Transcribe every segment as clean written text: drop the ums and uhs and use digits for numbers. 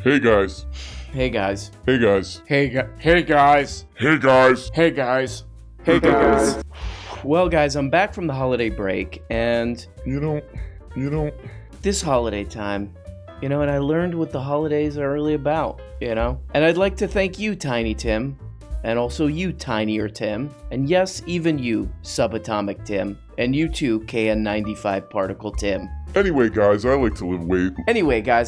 Hey guys. Hey guys. Hey guys. Hey guys. Hey guys. Hey guys. Hey guys. Well, guys, I'm back from the holiday break, and You know. this holiday time, and I learned what the holidays are really about, And I'd like to thank you, Tiny Tim, and also you, Tinier Tim, and yes, even you, Subatomic Tim, and you too, KN95 Particle Tim. Anyway, guys, I like to live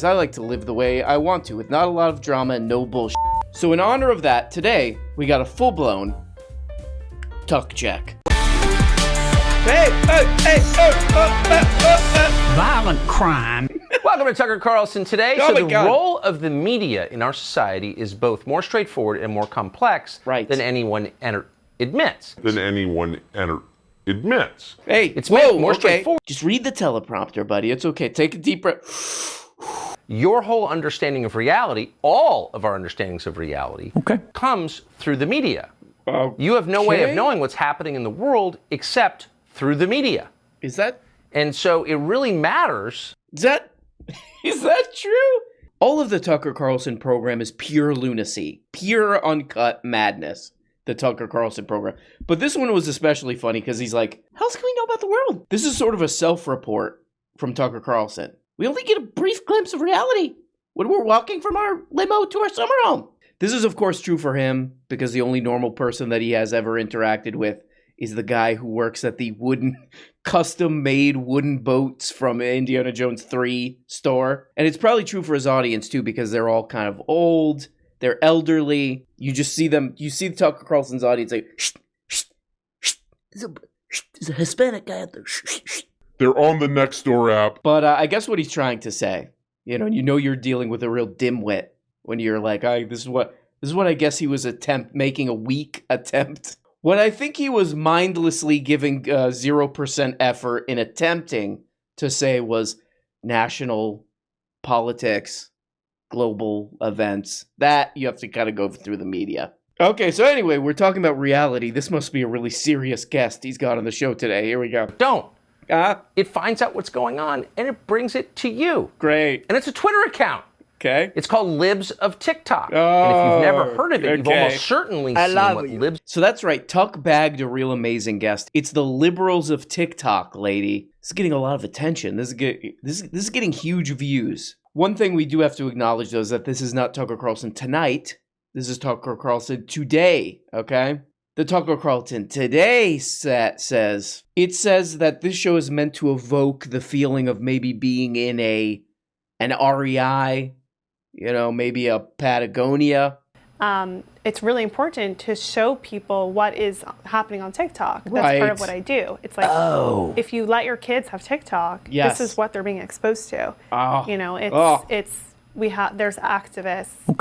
I like to live the way I want to, with not a lot of drama and no bullshit. So in honor of that, today, we got a full-blown tuck check. Violent crime. Welcome to Tucker Carlson today. Oh my the God. role of the media in our society is both more straightforward and more complex than anyone admits. Hey, It's whoa, more okay. straightforward. Just read the teleprompter, buddy. It's okay. Take a deep breath. Your whole understanding of reality, all of our understandings of reality, comes through the media. You have no way of knowing what's happening in the world except through the media. Is that And so it really matters. is that true? All of the Tucker Carlson program is pure lunacy, pure uncut madness. The Tucker Carlson program. But this one was especially funny because he's like, how else can we know about the world? This is sort of a self-report from Tucker Carlson. We only get a brief glimpse of reality when we're walking from our limo to our summer home. This is, of course, true for him because the only normal person that he has ever interacted with is the guy who works at the custom-made wooden boats from Indiana Jones 3 store. And it's probably true for his audience, too, because they're all kind of old. They're elderly. You just see them. You see Tucker Carlson's audience like, shh, shh, shh. There's a Hispanic guy out there. Shh, shh, shh. They're on the Nextdoor app. But I guess what he's trying to say, you're dealing with a real dimwit when you're like, this is what I guess he was making a weak attempt. What I think he was mindlessly giving 0% effort in attempting to say was national politics, global events, that you have to kind of go through the media. Okay, so anyway, we're talking about reality. This must be a really serious guest he's got on the show today. Here we go. Don't. It finds out what's going on and it brings it to you. Great. And it's a Twitter account. Okay. It's called Libs of TikTok. Oh, and if you've never heard of it, you've okay. almost certainly seen what Libs... So that's right. Tuck bagged a real amazing guest. It's the liberals of TikTok, lady. This is getting a lot of attention. This is getting huge views. One thing we do have to acknowledge, though, is that this is not Tucker Carlson tonight. This is Tucker Carlson today, okay? The Tucker Carlson today says that this show is meant to evoke the feeling of maybe being in an REI, maybe a Patagonia. It's really important to show people what is happening on TikTok. That's Right. part of what I do. It's like, if you let your kids have TikTok, Yes. this is what they're being exposed to. Oh. There's activists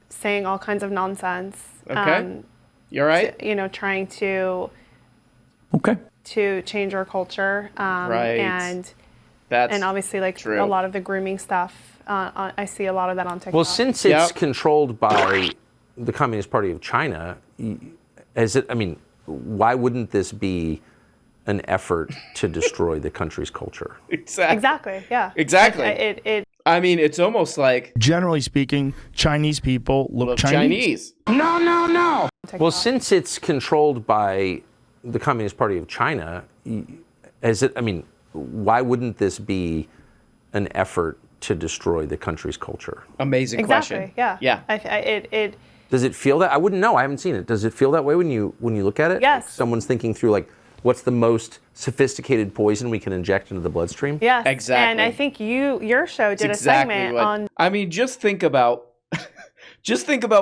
saying all kinds of nonsense. Okay. You're right. Trying to change our culture. Right. And That's obviously, true. a lot of the grooming stuff, I see a lot of that on TikTok. Well, since it's controlled by the Communist Party of China, why wouldn't this be an effort to destroy the country's culture? Exactly, yeah. Exactly. It's almost like... Generally speaking, Chinese people look Chinese. No. Well, since it's controlled by the Communist Party of China, why wouldn't this be an effort to destroy the country's culture? Amazing question. Exactly, yeah. Does it feel that? I wouldn't know. I haven't seen it. Does it feel that way when you look at it? Yes. Like someone's thinking through what's the most sophisticated poison we can inject into the bloodstream? Yes, Exactly. and I think your show did a segment on... just think about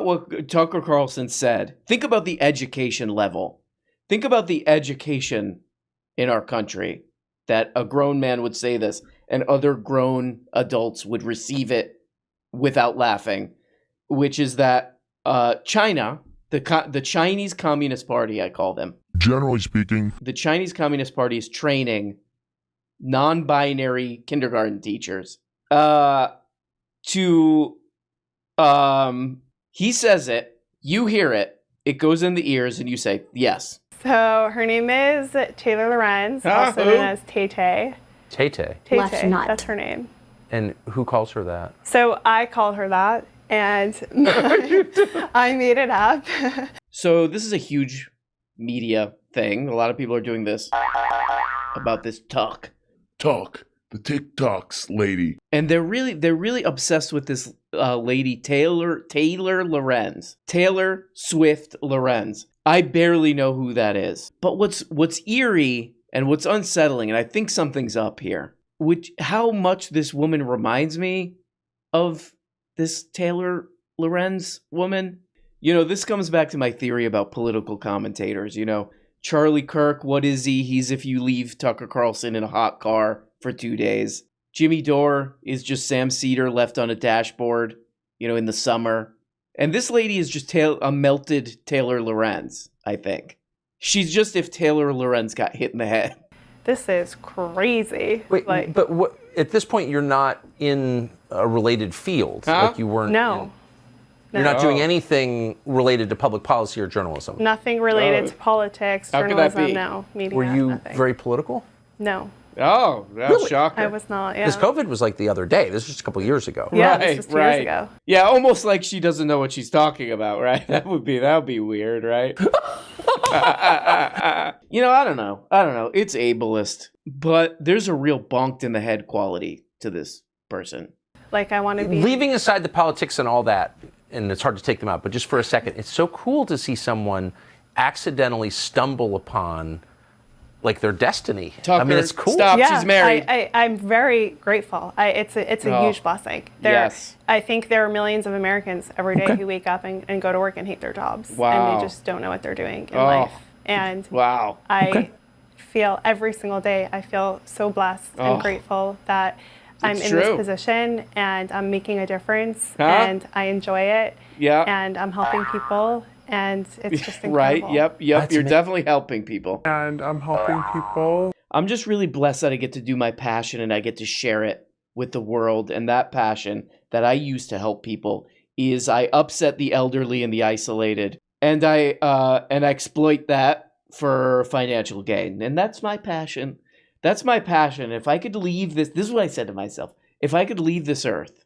what Tucker Carlson said. Think about the education level. Think about the education in our country that a grown man would say this and other grown adults would receive it without laughing, which is that China, the Chinese Communist Party, I call them. Generally speaking, The Chinese Communist Party is training non-binary kindergarten teachers he says it, you hear it, it goes in the ears, and you say, yes. So her name is Taylor Lorenz, also known as Tay Tay. Tay-Tay. Tay Tay, that's her name. And who calls her that? So I called her that, and I made it up. So this is a huge media thing. A lot of people are doing this about this talk. The TikToks lady. And they're really obsessed with this lady, Taylor Lorenz. Taylor Swift Lorenz. I barely know who that is. But what's eerie and what's unsettling, and I think something's up here, how much this woman reminds me of this Taylor Lorenz woman. This comes back to my theory about political commentators. Charlie Kirk, what is he? He's if you leave Tucker Carlson in a hot car for 2 days. Jimmy Dore is just Sam Cedar left on a dashboard, in the summer. And this lady is just a melted Taylor Lorenz, I think. She's just if Taylor Lorenz got hit in the head. This is crazy. Wait, but what, at this point, you're not in a related field. Huh? Like you weren't. No. You're not doing anything related to public policy or journalism. Nothing related to politics, How could that journalism, be? no. Media, Were you nothing. very political? No. Oh, that's Really? shocking. I was not, yeah. Because COVID was like the other day. This was just a couple years ago. Yeah, this was 2 years ago. Yeah, almost like she doesn't know what she's talking about, right? That would be weird, right? I don't know. It's ableist, but there's a real bonked in the head quality to this person. Like, I want to be... Leaving aside the politics and all that, and it's hard to take them out, but just for a second, it's so cool to see someone accidentally stumble upon like their destiny. Tucker, I mean, it's cool. Stop, Yeah, she's married. I'm very grateful. It's a huge blessing. Yes. I think there are millions of Americans every day who wake up and go to work and hate their jobs. Wow. And they just don't know what they're doing in life. And Wow. I feel every single day, I feel so blessed and grateful that I'm in this position and I'm making a difference and I enjoy it. Yeah. And I'm helping people. And it's just incredible. Right, yep. You're definitely helping people. And I'm helping people. I'm just really blessed that I get to do my passion and I get to share it with the world. And that passion that I use to help people is I upset the elderly and the isolated. And I exploit that for financial gain. And that's my passion. That's my passion. If I could leave this is what I said to myself. If I could leave this earth,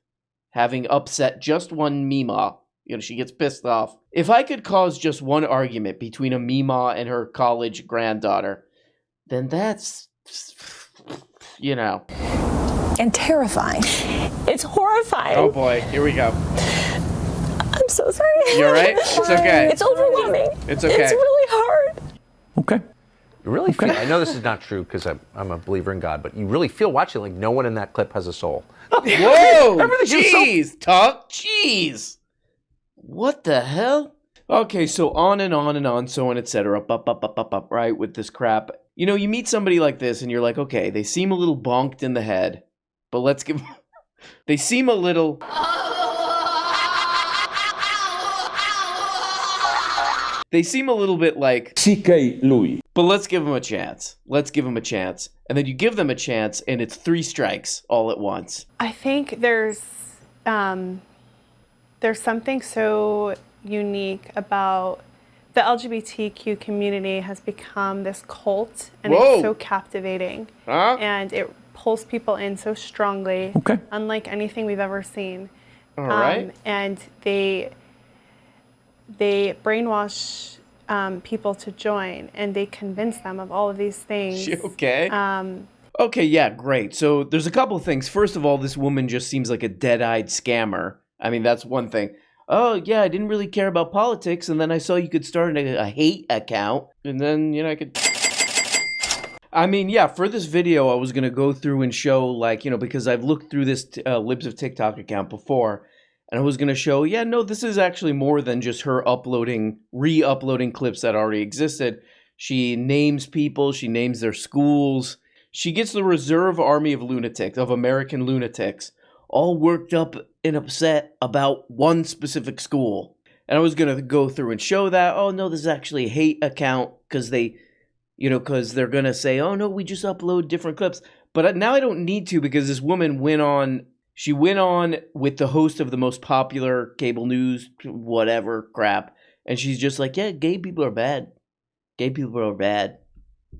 having upset just one Mima, she gets pissed off. If I could cause just one argument between a Mima and her college granddaughter, then that's, And terrifying. It's horrifying. Oh boy, here we go. I'm so sorry. You're right? It's okay. It's overwhelming. It's okay. It's really hard. Okay. You really feel, I know this is not true because I'm a believer in God, but you really feel watching like no one in that clip has a soul. Whoa! Everything is so- Jeez, Tuck. Jeez. What the hell? Okay, so on and on and on, so on, etc. Up, right, with this crap. You meet somebody like this and you're like, okay, they seem a little bonked in the head, but let's give... They seem a little... They seem a little bit like... C.K. Louis. But let's give them a chance. Let's give them a chance. And then you give them a chance and it's 3 strikes all at once. I think there's something so unique about the LGBTQ community has become this cult, and it's so captivating. And it pulls people in so strongly, unlike anything we've ever seen. All right. And they brainwash people to join, and they convince them of all of these things. Okay. Okay, yeah, great. So there's a couple of things. First of all, this woman just seems like a dead-eyed scammer. I mean, that's one thing. Oh, yeah, I didn't really care about politics, and then I saw you could start a hate account, and then, I could... I mean, yeah, for this video, I was going to go through and show, because I've looked through this Libs of TikTok account before, and I was going to show, this is actually more than just her re-uploading clips that already existed. She names people, she names their schools. She gets the reserve army of lunatics, of American lunatics, all worked up and upset about one specific school. And I was going to go through and show that, oh no, this is actually a hate account because because they're going to say, oh no, we just upload different clips. But now I don't need to because this woman went on with the host of the most popular cable news, whatever crap. And she's just like, yeah, gay people are bad. Gay people are bad.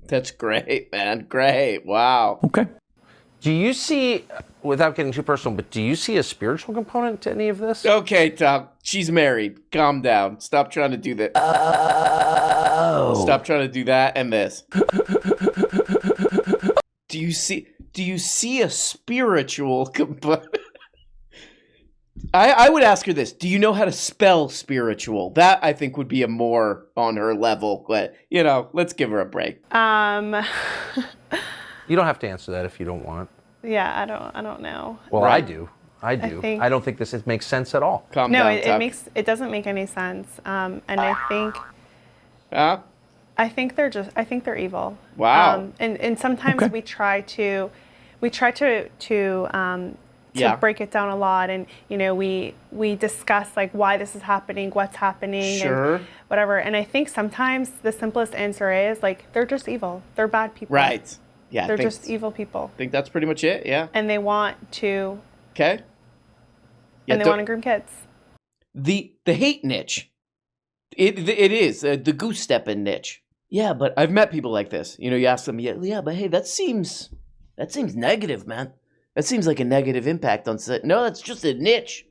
That's great, man. Great. Wow. Okay. Do you see, without getting too personal, but do you see a spiritual component to any of this? Okay, Tom. She's married. Calm down. Stop trying to do that. Oh. Stop trying to do that and this. Do you see a spiritual component? I would ask her this. Do you know how to spell spiritual? That, I think, would be a more on her level. But, let's give her a break. You don't have to answer that if you don't want. Yeah, I don't know. Well, right. I do. I don't think this makes sense at all. Calm down, it doesn't make any sense. And I think I think they're evil. Wow. And sometimes we try to break it down a lot, and we discuss like why this is happening, what's happening, and whatever. And I think sometimes the simplest answer is like they're just evil. They're bad people. Right. Yeah. They're just evil people. I think that's pretty much it. Yeah. And they want to. Okay. Yeah, and they want to groom kids. The hate niche. It is the goose stepping niche. Yeah, but I've met people like this. You ask them, yeah, but hey, that seems negative, man. That seems like a negative impact on set. No, that's just a niche.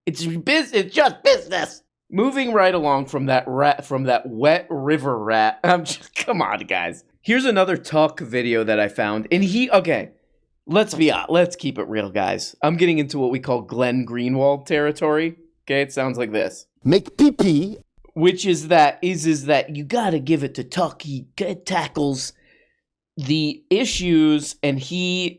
It's just business. Moving right along from that wet river rat. Come on, guys. Here's another Tuck video that I found, and let's keep it real, guys. I'm getting into what we call Glenn Greenwald territory. Okay, it sounds like this. Make pee-pee. Which is that you gotta give it to Tuck. He tackles the issues, and he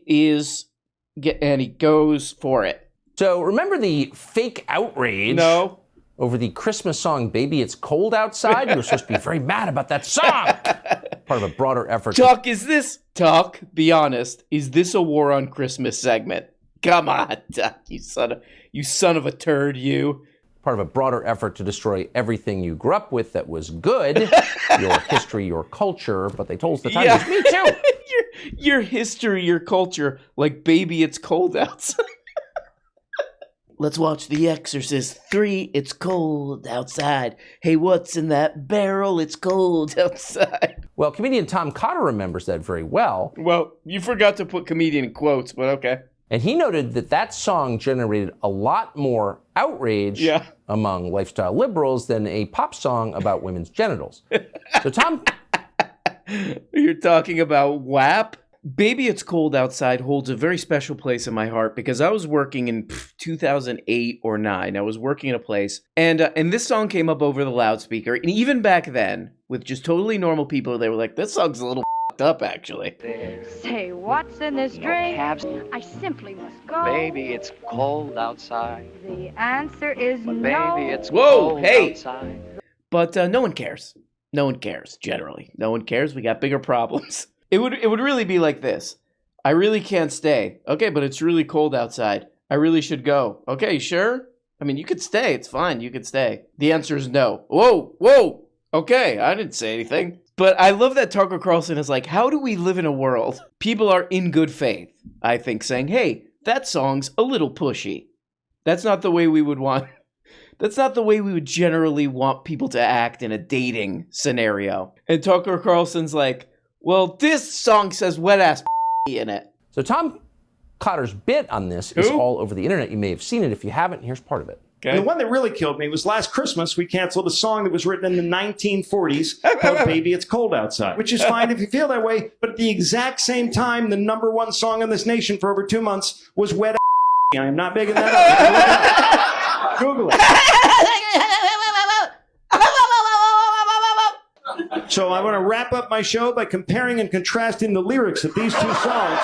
goes for it. So remember the fake outrage? No. Over the Christmas song, Baby It's Cold Outside? You were supposed to be very mad about that song. Part of a broader effort. Tuck, be honest, is this a War on Christmas segment? Come on, Tuck, you son of a turd, you. Part of a broader effort to destroy everything you grew up with that was good, your history, your culture, but they told us the time was me too. your history, your culture, like Baby It's Cold Outside. Let's watch The Exorcist 3, it's cold outside. Hey, what's in that barrel? It's cold outside. Well, comedian Tom Cotter remembers that very well. Well, you forgot to put comedian in quotes, but okay. And he noted that song generated a lot more outrage among lifestyle liberals than a pop song about women's genitals. So Tom... You're talking about WAP? Baby It's Cold Outside holds a very special place in my heart because I was working in 2008 or 9. I was working in a place, and this song came up over the loudspeaker. And even back then, with just totally normal people, they were like, this song's a little up, actually. Say, what's in this drink? I simply must go. Baby, it's cold outside. The answer is no. Baby, it's cold outside. But no one cares. No one cares, generally. No one cares. We got bigger problems. It would really be like this. I really can't stay. Okay, but it's really cold outside. I really should go. Okay, sure? I mean, you could stay. It's fine. You could stay. The answer is no. Whoa. Okay, I didn't say anything. But I love that Tucker Carlson is like, how do we live in a world? People are in good faith, I think, saying, hey, that song's a little pushy. That's not the way we would want. That's not the way we would generally want people to act in a dating scenario. And Tucker Carlson's like, well, this song says wet ass in it. So Tom Cotter's bit on this is all over the internet. You may have seen it. If you haven't, here's part of it. Okay. The one that really killed me was last Christmas, we canceled a song that was written in the 1940s called Baby It's Cold Outside, which is fine if you feel that way, but at the exact same time, the #1 song in this nation for over 2 months was Wet I am not making that up. Google it. So I want to wrap up my show by comparing and contrasting the lyrics of these 2 songs.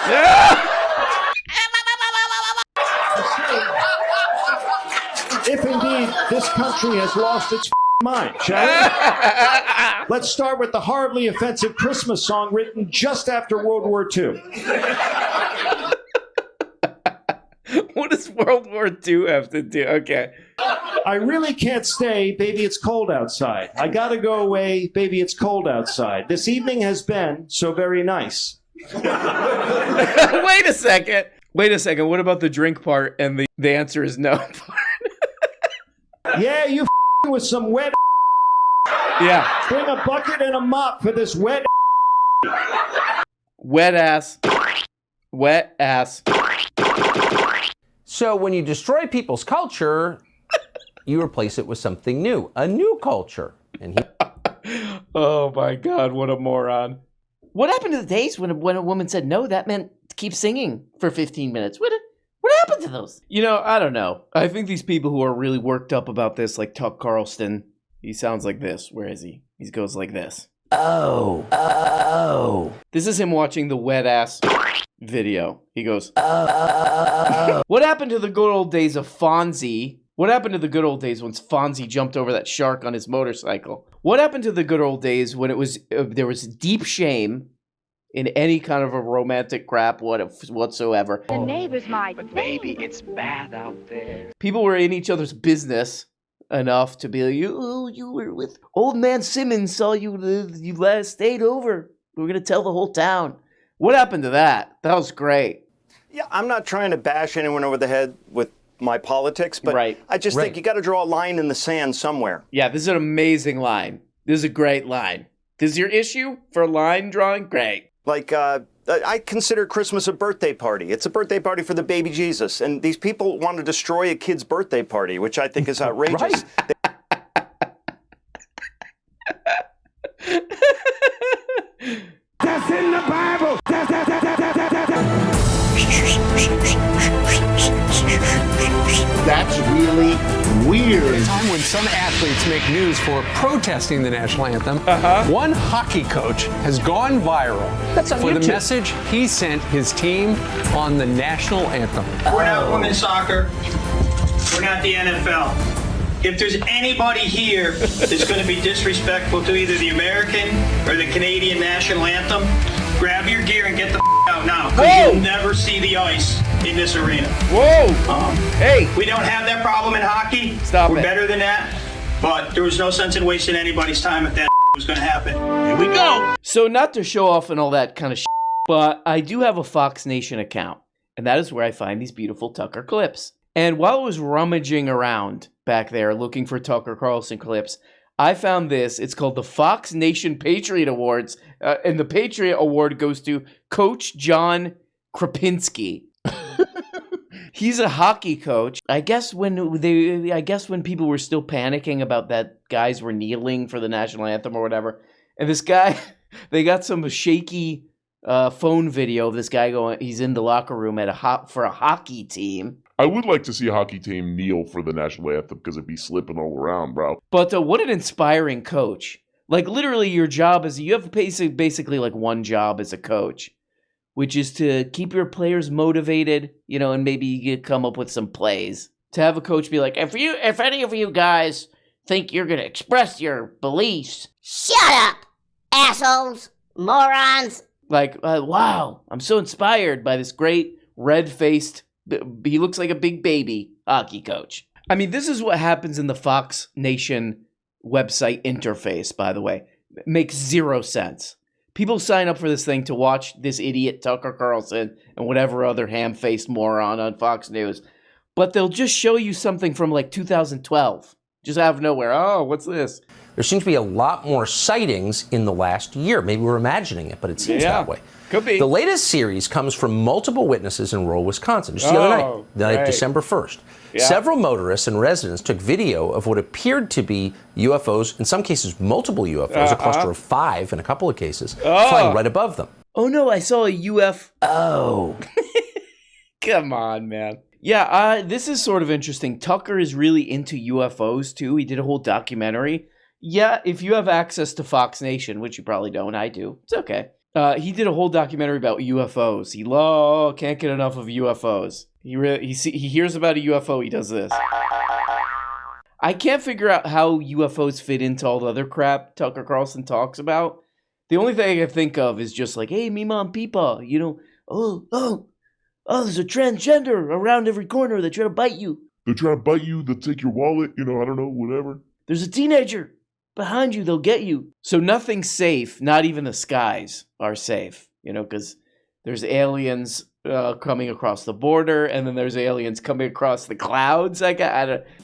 If indeed this country has lost its mind, shall we? Let's start with the horribly offensive Christmas song written just after World War II. What does World War II have to do? Okay. I really can't stay, baby, it's cold outside. I gotta go away, baby, it's cold outside. This evening has been so very nice. Wait a second. What about the drink part and the answer is no part? Yeah, you with some wet Yeah. Bring a bucket and a mop for this wet ass Wet ass. So when you destroy people's culture, you replace it with something new, a new culture. And Oh my God, what a moron. What happened to the days when a woman said no, that meant keep singing for 15 minutes? What happened to those? You know, I don't know. I think these people who are really worked up about this, like Tucker Carlson, he sounds like this. Where is he? He goes like this. Oh. This is him watching the wet ass video. He goes, What happened to the good old days of Fonzie? What happened to the good old days when Fonzie jumped over that shark on his motorcycle? What happened to the good old days when it was there was deep shame in any kind of a romantic crap whatsoever? The neighbors might. But baby, it's bad out there. People were in each other's business enough to be like, you were with old man Simmons, saw you last stayed over. We're gonna tell the whole town. What happened to that? That was great. Yeah, I'm not trying to bash anyone over the head with my politics, but I just think you got to draw a line in the sand somewhere. Yeah, this is an amazing line. This is a great line. This is your issue for line drawing? Great. Like, I consider Christmas a birthday party. It's a birthday party for the baby Jesus, and these people want to destroy a kid's birthday party, which I think is outrageous. That's in the Bible. That's really weird. At a time when some athletes make news for protesting the national anthem, one hockey coach has gone viral for the message he sent his team on the national anthem. We're not women's soccer. We're not the NFL. If there's anybody here that's going to be disrespectful to either the American or the Canadian national anthem, grab your gear and get the out now, because you'll never see the ice in this arena. Whoa! Hey! We don't have that problem in hockey. We're better than that. But there was no sense in wasting anybody's time if that was going to happen. Here we go! So not to show off and all that kind of but I do have a Fox Nation account. And that is where I find these beautiful Tucker clips. And while I was rummaging around back there looking for Tucker Carlson clips, I found this. It's called the Fox Nation Patriot Awards. And the Patriot Award goes to Coach John Krapinski. He's a hockey coach. I guess when people were still panicking about that guys were kneeling for the national anthem or whatever. And this guy, they got some shaky phone video of this guy going, he's in the locker room for a hockey team. I would like to see a hockey team kneel for the national anthem because it'd be slipping all around, bro. But what an inspiring coach. Like, literally, your job is, you have basically like one job as a coach, which is to keep your players motivated, you know, and maybe you come up with some plays. To have a coach be like, if any of you guys think you're going to express your beliefs, shut up, assholes, morons. Like, wow, I'm so inspired by this great red-faced, he looks like a big baby hockey coach. I mean, this is what happens in the Fox Nation website interface, by the way. It makes zero sense. People sign up for this thing to watch this idiot Tucker Carlson and whatever other ham-faced moron on Fox News. But they'll just show you something from like 2012. Just out of nowhere. Oh, what's this? There seems to be a lot more sightings in the last year. Maybe we're imagining it, but it seems that way. Could be. The latest series comes from multiple witnesses in rural Wisconsin. Just the other night, December 1st. Yeah. Several motorists and residents took video of what appeared to be UFOs, in some cases multiple UFOs, a cluster of 5 in a couple of cases, flying right above them. Oh no, I saw a UFO. Come on, man. Yeah, this is sort of interesting. Tucker is really into UFOs too. He did a whole documentary. Yeah, if you have access to Fox Nation, which you probably don't, I do. It's okay. He did a whole documentary about UFOs. He can't get enough of UFOs. He hears about a UFO, he does this. I can't figure out how UFOs fit into all the other crap Tucker Carlson talks about. The only thing I can think of is just like, hey, Mima and Peepa, you know, there's a transgender around every corner. They try to bite you. They try to bite you, they'll take your wallet, you know, I don't know, whatever. There's a teenager behind you, they'll get you. So nothing's safe, not even the skies are safe, you know, because there's aliens coming across the border, and then there's aliens coming across the clouds.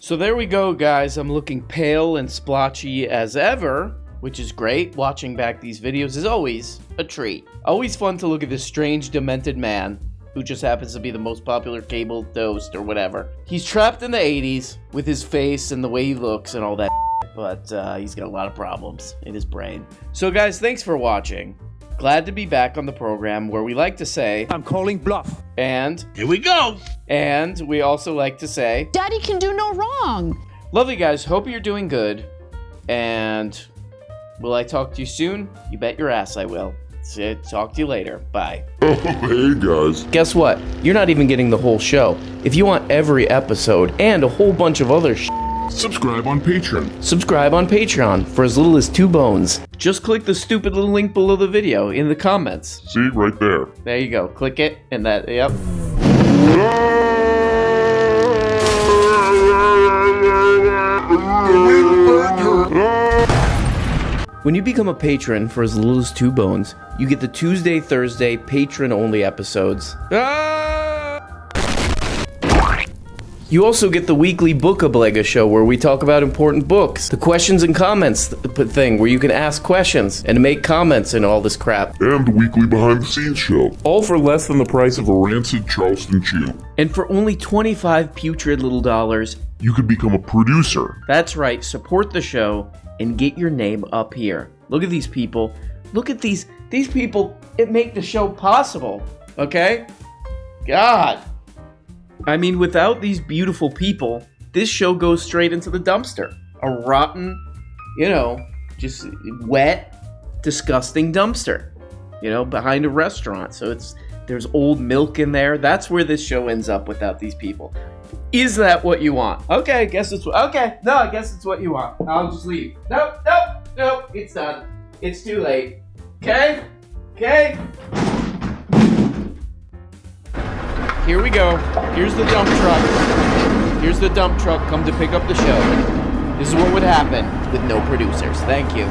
So there we go, guys. I'm looking pale and splotchy as ever, which is great. Watching back these videos is always a treat. Always fun to look at this strange, demented man who just happens to be the most popular cable host or whatever. He's trapped in the 80s with his face and the way he looks and all that, but he's got a lot of problems in his brain. So guys, thanks for watching. Glad to be back on the program where we like to say, I'm calling bluff. And here we go. And we also like to say, Daddy can do no wrong. Love you guys. Hope you're doing good. And will I talk to you soon? You bet your ass I will. Talk to you later. Bye. Oh, hey guys. Guess what? You're not even getting the whole show. If you want every episode and a whole bunch of other subscribe on Patreon. Subscribe on Patreon for as little as 2 bones. Just click the stupid little link below the video in the comments. See, right there. There you go. Click it and that, yep. When you become a patron for as little as 2 bones, you get the Tuesday, Thursday, patron-only episodes. You also get the weekly Book-a-Blega show where we talk about important books. The questions and comments thing where you can ask questions and make comments and all this crap. And the weekly behind-the-scenes show. All for less than the price of a rancid Charleston chew. And for only 25 putrid little dollars, you could become a producer. That's right, support the show and get your name up here. Look at these people. Look at these people. It make the show possible, okay? God. I mean, without these beautiful people, this show goes straight into the dumpster. A rotten, just wet, disgusting dumpster, behind a restaurant. So there's old milk in there. That's where this show ends up without these people. Is that what you want? Okay, I guess it's what you want. I'll just leave. Nope, it's done. It's too late. Okay? Here we go. Here's the dump truck. Here's the dump truck come to pick up the show. This is what would happen with no producers. Thank you.